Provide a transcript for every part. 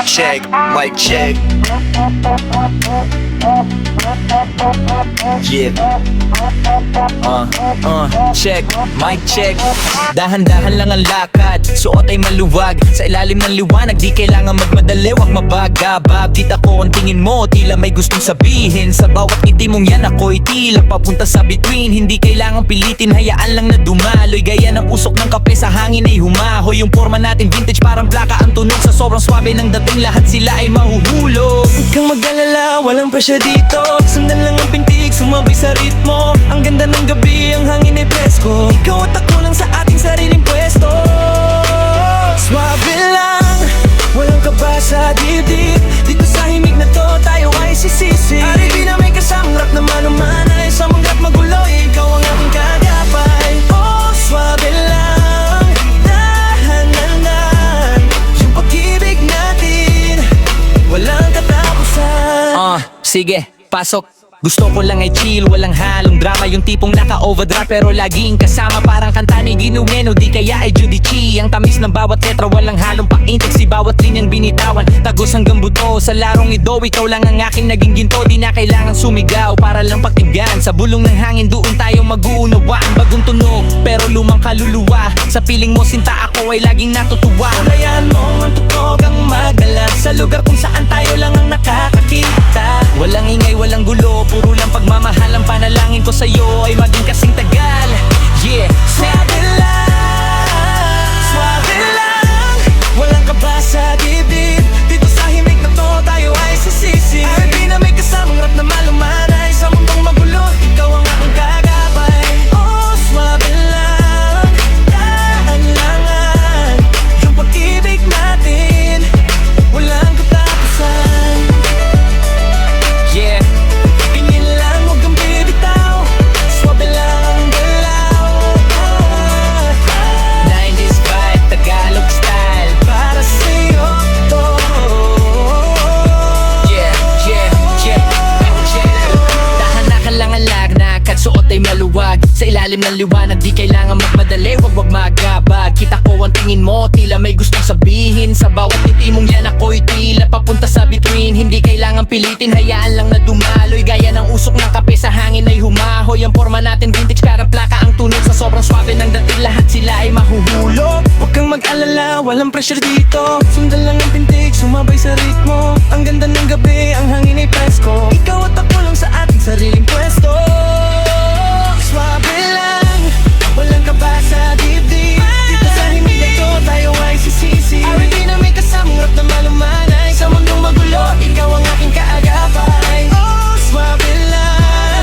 Check, mic check. Yeah. Check, mic check. Dahan-dahan lang ang lakad, suot ay maluwag. Sa ilalim ng liwanag, di kailangan magmadali, wag mabagabag. Kita ko ang tingin mo, tila may gustong sabihin. Sa bawat ngiti mong yan, ako'y tila papunta sa between. Hindi kailangan pilitin, hayaan lang na dumaloy. Gaya ng usok ng kape sa hangin ay humahoy. Yung forma natin vintage, parang plaka ang tunog. Sa sobrang swabe ng dating, lahat sila ay mahuhulog. Huwag kang mag-alala, walang presya dito. Sundan lang ang pintig, sumabay sa ritmo. Ang ganda ng gabi, ang hangin ay presko. Ikaw at ako lang sa ating sariling pwesto. Swabe lang, walang kaba sa dibdib. Dito sa himig na to, tayo ay sisisi. Aribi na may kasamang rap na manumanay. Sa manggat magulo, ikaw ang aking kagapay. Oh, swabe lang, dahan-dahan. Yung pag-ibig natin, walang katapusan. Sige, pasok. Gusto ko lang ay chill, walang halong drama. Yung tipong naka-overdraft pero laging kasama. Parang kanta ni Ginuen o di kaya ay Judy Chi. Ang tamis ng bawat letra, walang halong paintik. Si bawat linyang binitawan, tagos hanggang buto. Sa larong ito, ikaw lang ang aking naging ginto. Di na kailangan sumigaw para lang pakinggan. Sa bulong ng hangin, doon tayo mag-uunawa. Ang bagong tunog, pero lumang kaluluwa. Sa piling mo, sinta, ako ay laging natutuwa. Kayaan mo ang tunog ang magdala sa lugar kung saan tayo lang ang nakakakita. Walang ingay, walang gulo, puro lang pagmamahal. Ang panalangin ko sa'yo ay maging kasing tagal. Yeah, swabe lang, walang kaba sa dibdib. Dito sa himig na to, tayo ay sisisi. Ay di na may kasamang rap na malumanay. Sa mundong magulo, ikaw ang aking kagabay. Oh, swabe lang, dahan-langan. Yung pag-ibig natin, walang katapusan. Yeah, tingin lang, huwag kang bibitaw. Swabe lang ang galaw. 90s vibe, Tagalog style, para sa'yo to. Yeah. Dahan-dahan lang ang lagnat, at suot ay maluwag. Sa ilalim ng liwanag, di kailangan magmadali, wag magabag. Kita ko ang tingin mo, tila may gustong sabihin. Sa bawat ngiti mong yan, ako'y tila papunta sa between. Hindi kailangan pilitin, hayaan lang na dumaloy. Gaya ng usok ng kape sa hangin ay humahoy. Ang forma natin vintage, kara plaka ang tunog. Sa sobrang swabe ng dating, lahat sila ay mahuhulog. Huwag kang mag-alala, walang pressure dito. Sundan lang ang pintig, sumabay sa ritmo. Ang ganda ng gabi, ang hangin ay presko. Ikaw at ako lang sa ating sariling pwesto. Swabe lang, walang kaba sa dibdib. Dito sa himig na to, tayo ay sisisi. Aribi na may kasamang rap na malumanay. Sa mundong magulo, ikaw ang aking kaagapay. Oh, swabe lang,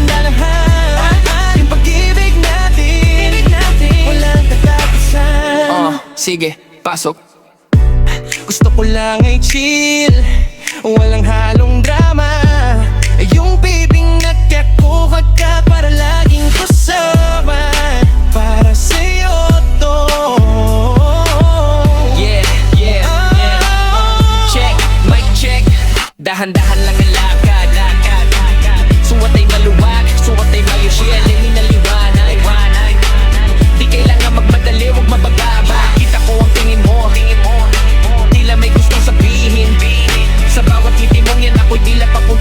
dahan-dahan. Yung pag-ibig natin, walang katapusan. Sige, pasok. Gusto ko lang ay chill, walang halong drama. Yung pibing nagkakuha ka para laging kasama. Para sa'yo to. Yeah. Check, mic check. Dahan-dahan lang ang lakad. Suwat ay maluwag, suwat ay mayusyel. Lingin na liwanag. Di kailangan magmadali, wag mabagaba. Kita ko ang tingin mo, tila may gustong sabihin. Sa bawat ngiti mong yan, ako'y tila papunta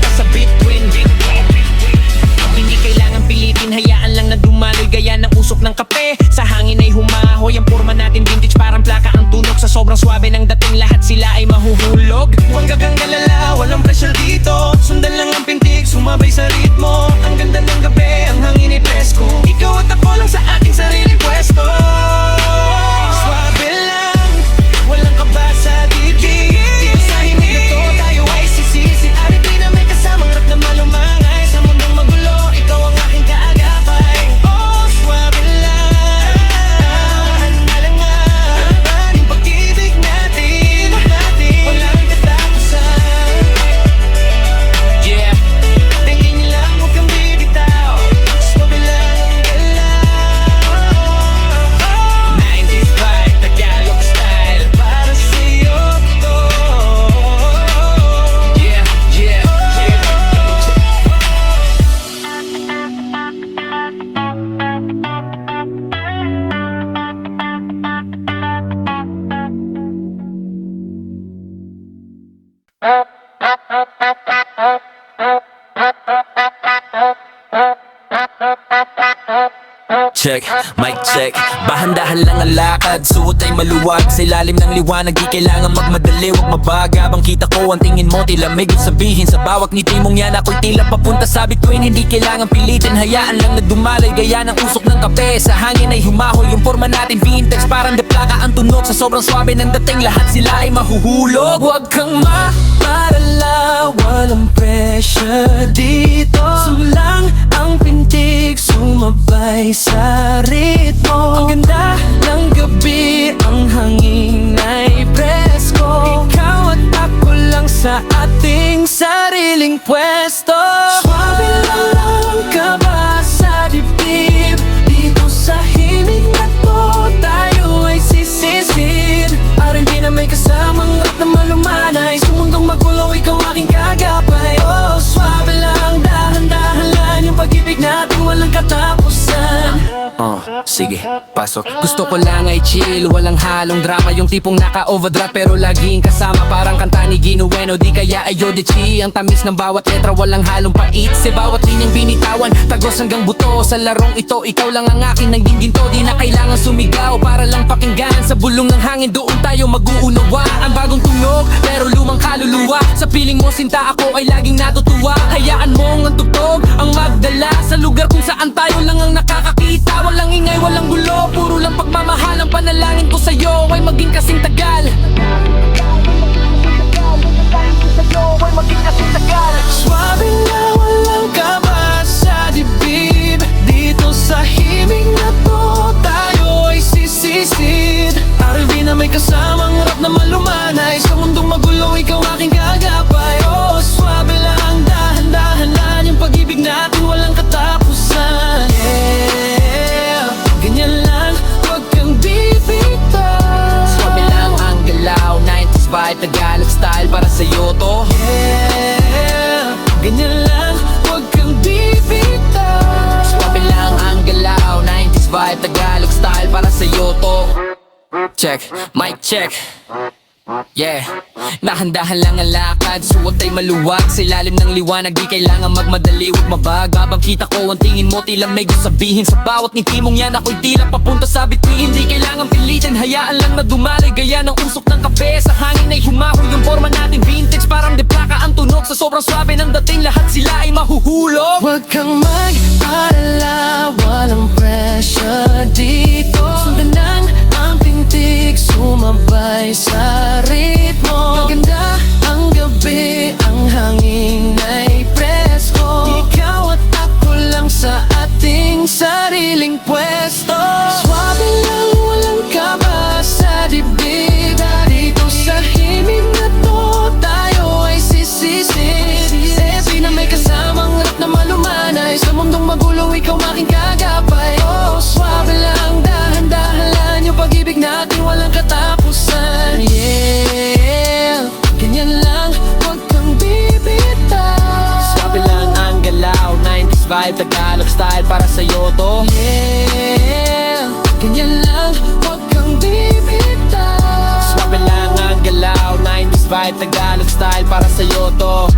check, mic check. Bahan-dahan lang ang lakad, suot ay maluwag. Sa ilalim ng liwanag, di kailangan magmadali, wag mabaga. Habang kita ko ang tingin mo, tila may gusto sabihin. Sa bawat ngiti mong yan, ako'y tila papunta sa bituin. Hindi kailangan pilitin, hayaan lang na dumalay. Gaya ng usok ng kape, sa hangin ay humahol. Yung forma natin vintage, parang de plaka ang tunog. Sa sobrang swabe ng dating, lahat sila ay mahuhulog. Huwag kang maparala, walang pressure dito. Sulang ang pintig, sumabay sa ritmo. Ang ganda ng gabi, ang hangin ay presko. Ikaw at ako lang sa ating sariling pwesto. Swabe lang ka ba sa dibdib? Dito sa himig na to, tayo ay sisisid. R&B na may kasamang rap na malumanay. Sa mundong magulo, ikaw aking kagapay. Oh, swabe lang, dahan-dahan lang yung pag-ibig natin walang katapusan. Sige, pasok. Gusto ko lang ay chill, walang halong drama. Yung tipong naka-overdraft pero laging kasama. Parang kanta ni Ginueno, di kaya ay Yodichi. Ang tamis ng bawat letra, walang halong pait. Sa bawat linyang binitawan, tagos hanggang buto. Sa larong ito, ikaw lang ang akin naging ginto. Di na kailangan sumigaw para lang pakinggan. Sa bulong ng hangin, doon tayo mag-uunawa. Ang bagong tunog, pero lumang kaluluwa. Sa piling mo, sinta, ako ay laging natutuwa. Hayaan mong ang tugtog, ang magdala sa lugar kung saan tayo lang ang nakakakita. Walang ingay, walang gulo, puro lang pagmamahal. Ang panalangin ko sa'yo ay maging kasing tagal. Swabe na walang kaba sa dibdib. Dito sa himig na to, tayo ay sisisid. R&B na may kasamang rap na malumanay. Sa mundong magulo, ikaw aking gagapay. Oh, swabe lang, dahan-dahan lang yung pag-ibig natin walang katapusan. Yeah, ganyan lang, wag kang bibitaw. Swabe lang ang galaw, 90s vibe, Tagalog style para sa'yo to. Yeah, ganyan lang, wag kang bibitaw. Swabe lang ang galaw, 90s vibe, Tagalog style para sa'yo to. Check, mic check. Yeah, nahandahan lang ang lakad, suot ay maluwag. Sa ilalim ng liwanag, di kailangan magmadali, wag mabaga. Habang kita ko ang tingin mo, tila may gusto sabihin. Sa bawat ngiti mong yan, ako'y tila papunta sa bituin. Di kailangan pilitin, hayaan lang na dumalay. Gaya ng usok ng kape, sa hangin ay humahol. Yung forma natin vintage, parang de plaka ang tunog. Sa sobrang swabe ng dating, lahat sila ay mahuhulog. Huwag kang mag-alala, walang pressure dito. Sundan lang ang pintig, sumabay sa ritmo. Maganda ang gabi, ang hangin ay presko. Ikaw at ako lang sa ating sariling pwesto. Swabe lang, walang kaba sa dibdib. Dito sa himig na to, tayo ay sisisid. Epi na may kasamang rap na malumanay. Sa mundong magulo, ikaw aking kagapay. Oh, swabe lang, dahan-dahan lang yung pag-ibig natin walang katapusan. Yeah, ganyan lang, wag kang bibitaw. Swabe lang ang galaw, 90s vibe, Tagalog style para sa'yo to. Yeah, ganyan lang, wag kang bibitaw. Swabe lang ang galaw, 90s vibe, Tagalog style para sa'yo to.